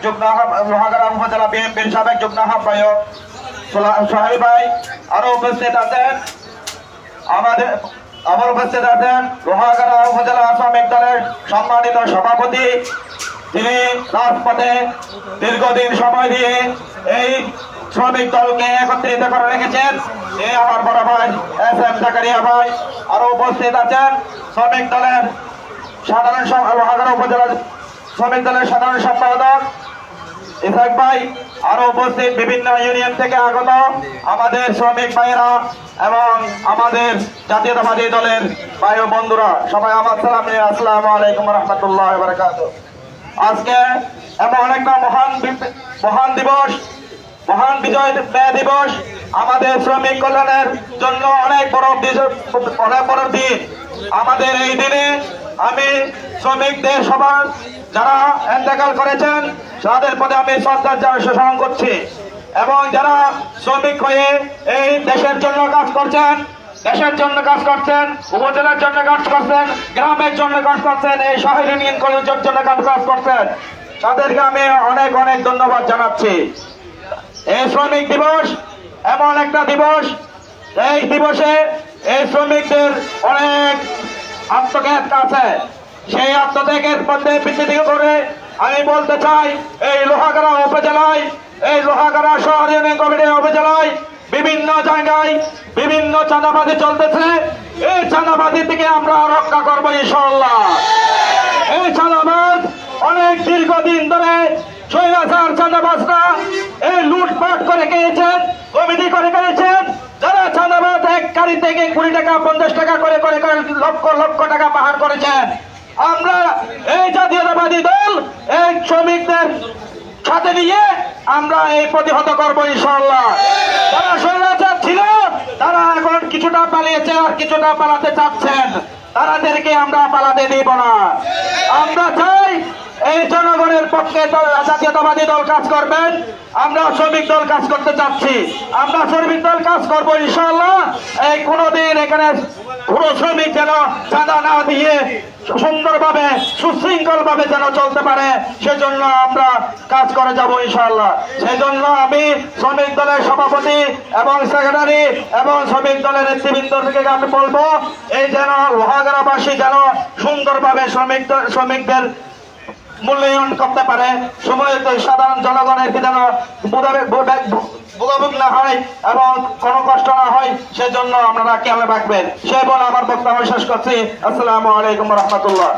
যুগ্ম লোহাগাড়া উপজেলা বিএনপির সাবেক যুগ্ম আহ্বায়ক সোহেল ভাই আরো উপস্থিত আছেন। আমার উপস্থিত আছেন লোহাগাড়া উপজেলা শ্রমিক দলের সম্মানিত সভাপতি, তিনি রাজপথে দীর্ঘদিন সময় দিয়ে এই শ্রমিক দলকে একত্রিত করে রেখেছেন। এই আমার বড় ভাই এস.এম. জাকারিয়া ভাই। আরো উপস্থিত আছেন শ্রমিক দলের লোহাগাড়া উপজেলা শ্রমিক দলের সাধারণ সম্পাদক ইসাক ভাই। আরো উপস্থিত বিভিন্ন ইউনিয়ন থেকে আগত আমাদের শ্রমিক ভাইয়েরা এবং আমাদের জাতীয়তাবাদী দলের ভাই ও বন্ধুরা, সবাই আমার সালাম নিয়ে আসসালামু আলাইকুম ওয়া রাহমাতুল্লাহি ওয়া বারাকাতুহু। আজকে এমন একটা মহান দিবস, মহান বিজয় দিবস, আমাদের শ্রমিক কল্যাণের জন্য অনেক বড় দিন। আমাদের এই দিনে আমি শ্রমিকদের সবার যারা ইন্তেকাল করেছেন তাদের প্রতি আমি শ্রদ্ধা স্মরণ করছি, এবং যারা শ্রমিক হয়ে এই দেশের জন্য কাজ করছেন, দেশের জন্য কাজ করছেন, উপজেলার জন্য কাজ করছেন, গ্রামের জন্য কাজ করছেন, এই শহর ইউনিয়ন কলেজের জন্য কাজ করছেন, তাদেরকে আমি অনেক অনেক ধন্যবাদ জানাচ্ছি। এই শ্রমিক দিবস এমন একটা দিবস, এই দিবসে এই শ্রমিকদের অনেক আত্মত্যাগ আছে। সেই আত্মত্যাগের মধ্যে ভিত্তি করে আমি বলতে চাই, এই লোহাগাড়া উপজেলায়, এই লোহাগাড়া শহর ইউনিয়ন কমিটির উপজেলায় বিভিন্ন জায়গায় বিভিন্ন চাঁদাবাজি চলতেছে। এই চাঁদাবাজি থেকে আমরা রক্ষা করবো ইনশাআল্লাহ। এই চাঁদাবাজ অনেক দীর্ঘদিন ধরে স্বৈরাচার চাঁদাবাজরা এই লুটপাট করে গিয়েছেন, কমিটি করে গিয়েছেন। যারা চাঁদাবাজ এক গাড়ি থেকে 20 টাকা 50 টাকা করে করে লক্ষ লক্ষ টাকা পাহাড় করেছেন। আমরা এই জাতীয়তাবাদী দল এই শ্রমিকদের সাথে নিয়ে আমরা এই প্রতিহত করবো ইনশাআল্লাহ। যারা স্বৈরাচার ছিল তারা এখন কিছুটা পালিয়েছে আর কিছুটা পালাতে চাচ্ছেন, তাদেরকে আমরা পালাতে দিব না। আমরা চাই এই জনগণের পক্ষে জাতীয়তাবাদী দল কাজ করবেন, আমরা শ্রমিক দল কাজ করতে চাচ্ছি, আমরা শ্রমিক দল কাজ করবো ইনশাআল্লাহ। এই কোনদিন এখানে পুরো শ্রমিক যেন চাঁদা না দিয়ে সুন্দরভাবে সুশৃঙ্খল ভাবে যেন চলতে পারে, সেজন্য আমরা কাজ করে যাব ইনশাআল্লাহ। সেই জন্য আমি শ্রমিক দলের সভাপতি এবং সেক্রেটারি এবং শ্রমিক দলের নেতৃবৃন্দ থেকে আমি বলবো, এই যেন লোহাগাড়াবাসী যেন সুন্দরভাবে শ্রমিকদের মূল্যায়ন করতে পারে, সময় সাধারণ জনগণের যেন ভোগাভোগ না হয় এবং কোনো কষ্ট না হয়, সেজন্য আপনারা খেয়াল রাখবেন। সে বলে আমার বক্তব্য শেষ করছি। আসসালামু আলাইকুম ওয়া রাহমাতুল্লাহ।